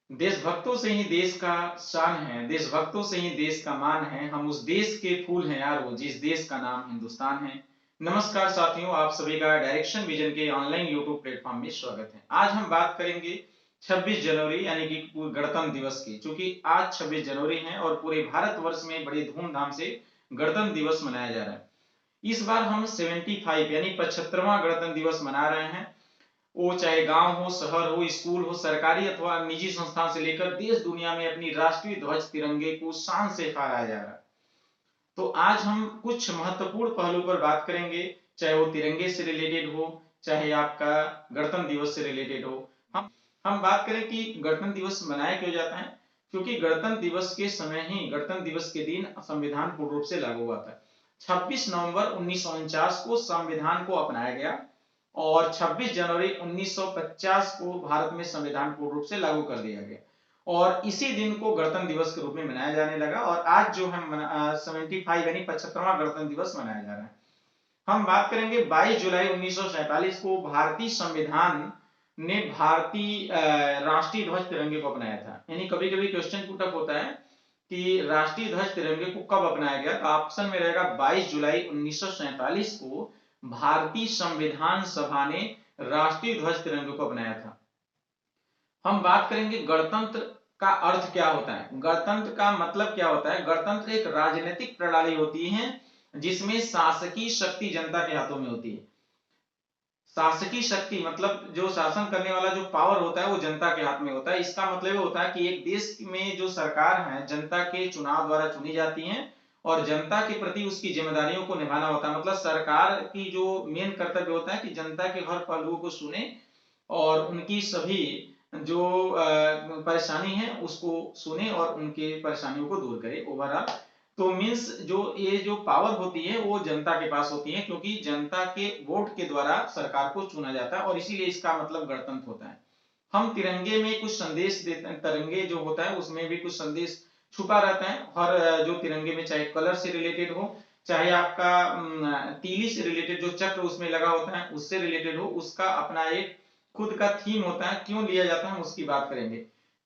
देशभक्तों से ही देश का शान है, देशभक्तों से ही देश का मान है। हम उस देश के फूल हैं यार, वो जिस देश का नाम हिंदुस्तान है। नमस्कार साथियों, आप सभी का डायरेक्शन विजन के ऑनलाइन यूट्यूब प्लेटफॉर्म में स्वागत है। आज हम बात करेंगे 26 जनवरी यानी कि गणतंत्र दिवस की। चूंकि आज 26 जनवरी है और पूरे भारतवर्ष में बड़ी धूमधाम से गणतंत्र दिवस मनाया जा रहा है। इस बार हम 75 यानी 75वां गणतंत्र दिवस मना रहे हैं। वो चाहे गांव हो, शहर हो, स्कूल हो, सरकारी अथवा निजी संस्थान से लेकर देश दुनिया में अपनी राष्ट्रीय ध्वज तिरंगे को शान से फहराया जा रहा है। तो आज हम कुछ महत्वपूर्ण पहलू पर बात करेंगे, चाहे वो तिरंगे से रिलेटेड हो, चाहे आपका गणतंत्र दिवस से रिलेटेड हो। हम बात करें कि गणतंत्र दिवस मनाया क्यों जाता है। क्योंकि गणतंत्र दिवस के समय ही, गणतंत्र दिवस के दिन संविधान पूर्ण रूप से लागू हुआ था। 26 नवंबर 1949 को संविधान को अपनाया गया और 26 जनवरी 1950 को भारत में संविधान पूर्ण रूप से लागू कर दिया गया और इसी दिन को गणतंत्र दिवस के रूप में मनाया जाने लगा। और आज जो हम 75 यानी 75वां गणतंत्र दिवस मनाया जा रहा है। हम बात करेंगे 22 जुलाई 1947 को भारतीय संविधान ने भारतीय राष्ट्रीय ध्वज तिरंगे को अपनाया था। यानी कभी कभी क्वेश्चन पुट अप होता है कि राष्ट्रीय ध्वज तिरंगे को कब अपनाया गया, तो ऑप्शन में रहेगा 22 जुलाई 1947 को भारतीय संविधान सभा ने राष्ट्रीय ध्वज तिरंगे को अपनाया था। हम बात करेंगे गणतंत्र का अर्थ क्या होता है। गणतंत्र का मतलब क्या होता है। गणतंत्र एक राजनीतिक प्रणाली होती है जिसमें शासकीय शक्ति जनता के हाथों में होती है। शासकीय शक्ति मतलब जो शासन करने वाला जो पावर होता है वो जनता के हाथ में होता है। इसका मतलब ये होता है कि एक देश में जो सरकार है जनता के चुनाव द्वारा चुनी जाती है और जनता के प्रति उसकी जिम्मेदारियों को निभाना होता है। मतलब सरकार की जो मेन कर्तव्य होता है कि जनता के हर पहलुओं को सुने और उनकी सभी जो परेशानी है उसको सुने और उनके परेशानियों को दूर करे ओवरऑल। तो मीन्स जो ये जो पावर होती है वो जनता के पास होती है, क्योंकि जनता के वोट के द्वारा सरकार को चुना जाता है और इसीलिए इसका मतलब गणतंत्र होता है। हम तिरंगे में कुछ संदेश देते हैं, तिरंगे जो होता है उसमें भी कुछ संदेश छुपा रहता है। हर जो तिरंगे में चाहे कलर से रिलेटेड हो, चाहे आपका तीली से रिलेटेड जो चक्र उसमें लगा होता है उससे रिलेटेड हो, उसका अपना एक खुद का थीम होता है। क्यों लिया जाता है हम उसकी बात करेंगे।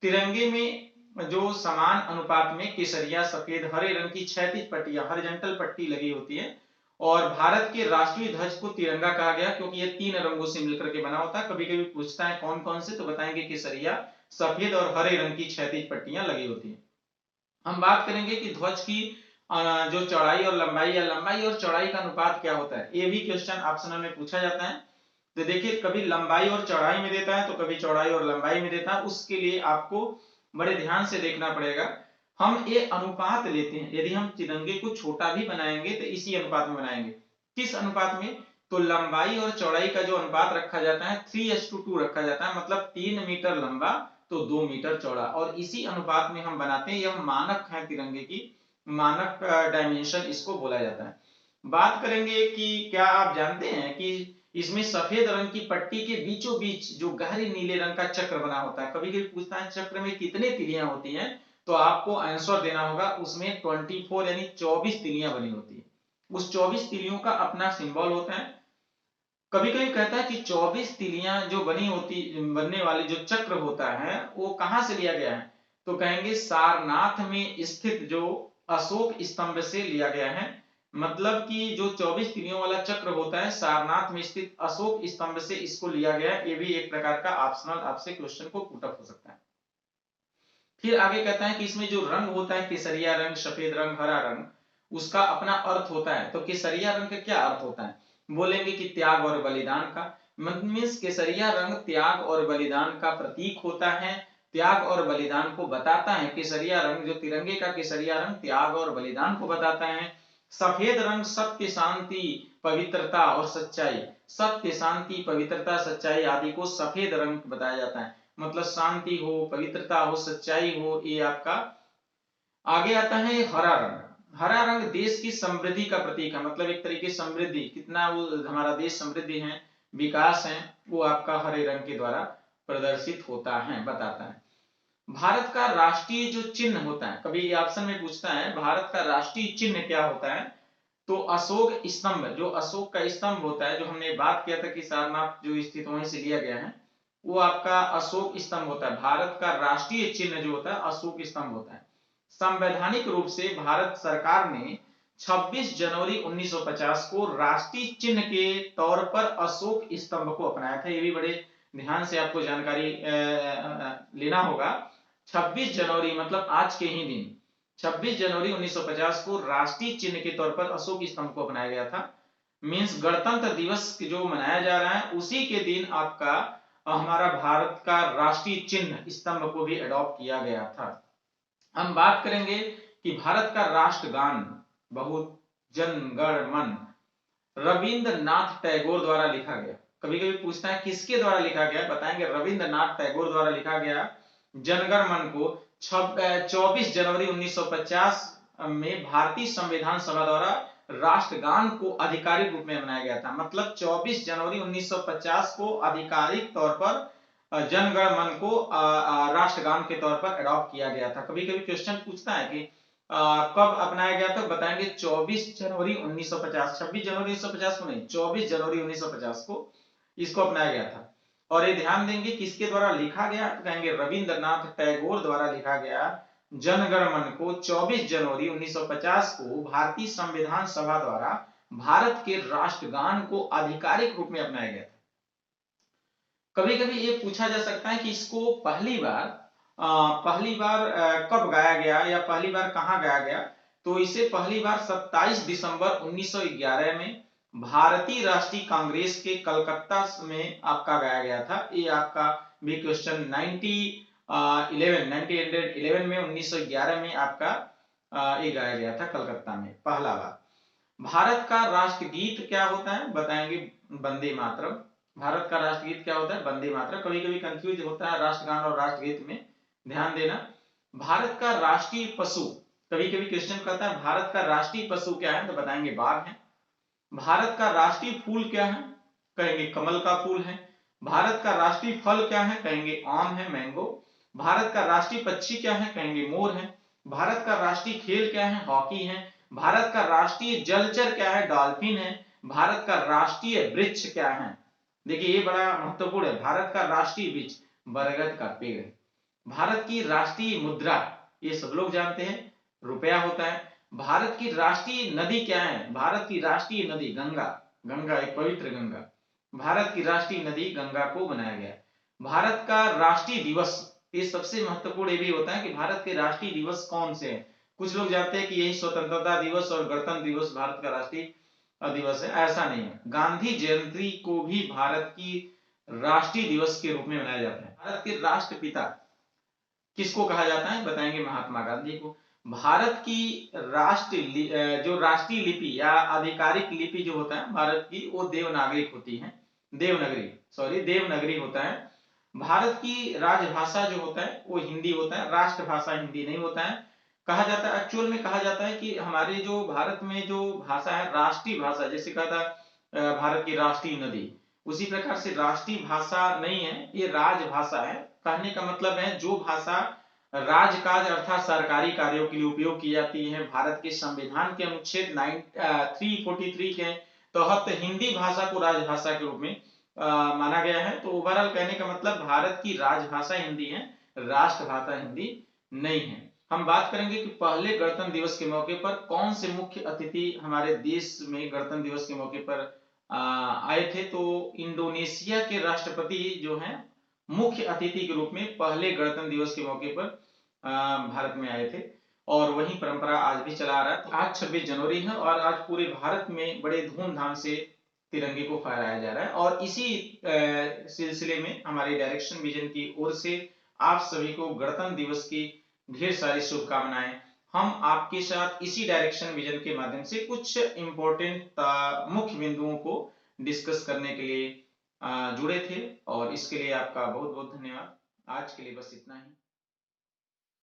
तिरंगे में जो समान अनुपात में केसरिया, सफेद, हरे रंग की क्षैतिज पट्टियां, हॉरिजॉन्टल पट्टी लगी होती है और भारत के राष्ट्रीय ध्वज को तिरंगा कहा गया क्योंकि ये 3 रंगों से मिलकर के बना होता है। कभी कभी पूछता है कौन कौन से, तो बताएंगे केसरिया, सफेद और हरे रंग की क्षैतिज पट्टियां लगी होती है। हम बात करेंगे कि ध्वज की जो चौड़ाई और लंबाई या लंबाई और चौड़ाई का अनुपात क्या होता है। ये भी क्वेश्चन ऑप्शनल में पूछा जाता है। तो देखिए कभी लंबाई और चौड़ाई में देता है तो कभी चौड़ाई और लंबाई में देता है। उसके लिए आपको बड़े ध्यान से देखना पड़ेगा। हम ये अनुपात लेते हैं, यदि हम तिरंगे को छोटा भी बनाएंगे तो इसी अनुपात में बनाएंगे। किस अनुपात में, तो लंबाई और चौड़ाई का जो अनुपात रखा जाता है 3:2 रखा जाता है। मतलब 3 मीटर लंबा तो 2 मीटर चौड़ा और इसी अनुपात में हम बनाते हैं। यह मानक है तिरंगे की, मानक डायमेंशन इसको बोला जाता है। बात करेंगे कि क्या आप जानते हैं कि इसमें सफेद रंग की पट्टी के बीचों बीच जो गहरे नीले रंग का चक्र बना होता है। कभी कभी पूछता है चक्र में कितने तिलियां होती हैं, तो आपको आंसर देना होगा उसमें 24 यानी 24 तिलियां बनी होती है। उस 24 तिलियों का अपना सिंबल होता है। कभी कभी कहता है कि 24 तिलियां जो बनी होती, बनने वाली जो चक्र होता है वो कहां से लिया गया है, तो कहेंगे सारनाथ में स्थित जो अशोक स्तंभ से लिया गया है। मतलब कि जो 24 तिलियों वाला चक्र होता है सारनाथ में स्थित अशोक स्तंभ से इसको लिया गया है। ये भी एक प्रकार का ऑप्शनल आपसे क्वेश्चन को पुट अप हो सकता है। फिर आगे कहता है कि इसमें जो रंग होता है केसरिया रंग, सफेद रंग, हरा रंग, उसका अपना अर्थ होता है। तो केसरिया रंग का क्या अर्थ होता है, बोलेंगे कि त्याग और बलिदान का। मीन्स केसरिया रंग त्याग और बलिदान का प्रतीक होता है, त्याग और बलिदान को बताता है। केसरिया रंग जो तिरंगे का केसरिया रंग त्याग और बलिदान को बताता है। सफेद रंग सत्य, शांति, पवित्रता और सच्चाई, सत्य, शांति, पवित्रता, सच्चाई आदि को सफेद रंग बताया जाता है। मतलब शांति हो, पवित्रता हो, सच्चाई हो, ये आपका। आगे आता है हरा रंग। हरा रंग देश की समृद्धि का प्रतीक है। मतलब एक तरीके समृद्धि, कितना वो हमारा देश समृद्धि है, विकास है, वो आपका हरे रंग के द्वारा प्रदर्शित होता है, बताता है। भारत का राष्ट्रीय जो चिन्ह होता है, कभी ऑप्शन में पूछता है भारत का राष्ट्रीय चिन्ह क्या होता है, तो अशोक स्तंभ, जो अशोक का स्तंभ होता है, जो हमने बात किया था कि सारनाथ जो स्थित वहीं से लिया गया है, वो आपका अशोक स्तंभ होता है। भारत का राष्ट्रीय चिन्ह जो होता है अशोक स्तंभ होता है। संवैधानिक रूप से भारत सरकार ने 26 जनवरी 1950 को राष्ट्रीय चिन्ह के तौर पर अशोक स्तंभ को अपनाया था। ये भी बड़े ध्यान से आपको जानकारी लेना होगा। 26 जनवरी मतलब आज के ही दिन 26 जनवरी 1950 को राष्ट्रीय चिन्ह के तौर पर अशोक स्तंभ को अपनाया गया था। मींस गणतंत्र दिवस जो मनाया जा रहा है उसी के दिन आपका हमारा भारत का राष्ट्रीय चिन्ह स्तंभ को भी अडॉप्ट किया गया था। हम बात करेंगे कि भारत का राष्ट्रगान बहुत जन गण मन रविंद्रनाथ टैगोर द्वारा लिखा गया। कभी कभी पूछता है किसके द्वारा लिखा गया, बताएंगे रविंद्रनाथ टैगोर द्वारा लिखा गया जनगण मन को 24 जनवरी 1950 में भारतीय संविधान सभा द्वारा राष्ट्रगान को आधिकारिक रूप में मनाया गया था। मतलब 24 जनवरी 1950 को आधिकारिक तौर पर जनगण मन को राष्ट्रगान के तौर पर अडॉप्ट किया गया था। कभी कभी क्वेश्चन पूछता है कि कब अपनाया गया था, बताएंगे 24 जनवरी 1950। 26 जनवरी 1950 को नहीं, 24 जनवरी 1950 को इसको अपनाया गया था। और ये ध्यान देंगे किसके द्वारा लिखा गया, तो कहेंगे रविंद्रनाथ टैगोर द्वारा लिखा गया जनगण मन को 24 जनवरी 1950 को भारतीय संविधान सभा द्वारा भारत के राष्ट्रगान को आधिकारिक रूप में अपनाया गया था। कभी कभी ये पूछा जा सकता है कि इसको पहली बार कब गाया गया या पहली बार कहां गाया गया, तो इसे पहली बार 27 दिसंबर 1911 में भारतीय राष्ट्रीय कांग्रेस के कलकत्ता में आपका गाया गया था। ये आपका भी क्वेश्चन 1911 में 1911 में आपका ये गाया गया था कलकत्ता में पहला बार। भारत का राष्ट्रगीत क्या होता है, बताएंगे वंदे मातरम। भारत का राष्ट्रगीत क्या होता है, वंदे मातरम। कभी कभी कंफ्यूज होता है राष्ट्रगान और राष्ट्रगीत में, ध्यान देना। भारत का राष्ट्रीय पशु, कभी कभी क्वेश्चन करता है भारत का राष्ट्रीय पशु क्या है, तो बताएंगे बाघ है। भारत का राष्ट्रीय फूल क्या है, कहेंगे कमल का फूल है। भारत का राष्ट्रीय फल क्या है, कहेंगे आम है, मैंगो। भारत का राष्ट्रीय पक्षी क्या है, कहेंगे मोर है। भारत का राष्ट्रीय खेल क्या है, हॉकी है। भारत का राष्ट्रीय जलचर क्या है, डॉल्फिन है। भारत का राष्ट्रीय वृक्ष क्या है, देखिए ये बड़ा महत्वपूर्ण है, भारत का राष्ट्रीय वृक्ष बरगद का पेड़ है। भारत की राष्ट्रीय मुद्रा, ये सब लोग जानते हैं, रुपया होता है। भारत की राष्ट्रीय नदी क्या है, भारत की राष्ट्रीय नदी गंगा, गंगा एक पवित्र गंगा। भारत की राष्ट्रीय नदी गंगा को बनाया गया। भारत का राष्ट्रीय दिवस, ये सबसे महत्वपूर्ण ये भी होता है कि भारत के राष्ट्रीय दिवस कौन से हैं। कुछ लोग जानते हैं कि यही स्वतंत्रता दिवस और गणतंत्र दिवस भारत का राष्ट्रीय दिवस है, ऐसा नहीं है। गांधी जयंती को भी भारत की राष्ट्रीय दिवस के रूप में मनाया जाता है। भारत के राष्ट्रपिता किसको कहा जाता है, बताएंगे महात्मा गांधी को। भारत की जो राष्ट्रीय लिपि या आधिकारिक लिपि जो होता है भारत की, वो देवनागरी होती है, देवनागरी होता है। भारत की राजभाषा जो होता है वो हिंदी होता है, राष्ट्रभाषा हिंदी नहीं होता है। कहा जाता है, एक्चुअल में कहा जाता है कि हमारे जो भारत में जो भाषा है राष्ट्रीय भाषा, जैसे कहा था भारत की राष्ट्रीय नदी, उसी प्रकार से राष्ट्रीय भाषा नहीं है, ये राजभाषा है। कहने का मतलब है जो भाषा राजकाज अर्थात सरकारी कार्यों के लिए उपयोग की जाती है। भारत के संविधान के अनुच्छेद 343 के तहत हिंदी भाषा को राजभाषा के रूप में माना गया है। तो ओवरऑल कहने का मतलब भारत की राजभाषा हिंदी है, राष्ट्रभाषा हिंदी नहीं है। हम बात करेंगे कि पहले गणतंत्र दिवस के मौके पर कौन से मुख्य अतिथि हमारे देश में गणतंत्र दिवस के मौके पर आए थे, तो इंडोनेशिया के राष्ट्रपति जो हैं मुख्य अतिथि के रूप में पहले गणतंत्र दिवस के मौके पर भारत में आए थे, और वही परंपरा आज भी चला आ रहा है। आज 26 जनवरी है और आज पूरे भारत में बड़े धूमधाम से तिरंगे को फहराया जा रहा है। और इसी सिलसिले में हमारी डायरेक्शन विजन की ओर से आप सभी को गणतंत्र दिवस की ढेर सारी शुभकामनाएं। हम आपके साथ इसी डायरेक्शन विजन के माध्यम से कुछ इंपॉर्टेंट मुख्य बिंदुओं को डिस्कस करने के लिए जुड़े थे, और इसके लिए आपका बहुत बहुत धन्यवाद। आज के लिए बस इतना ही।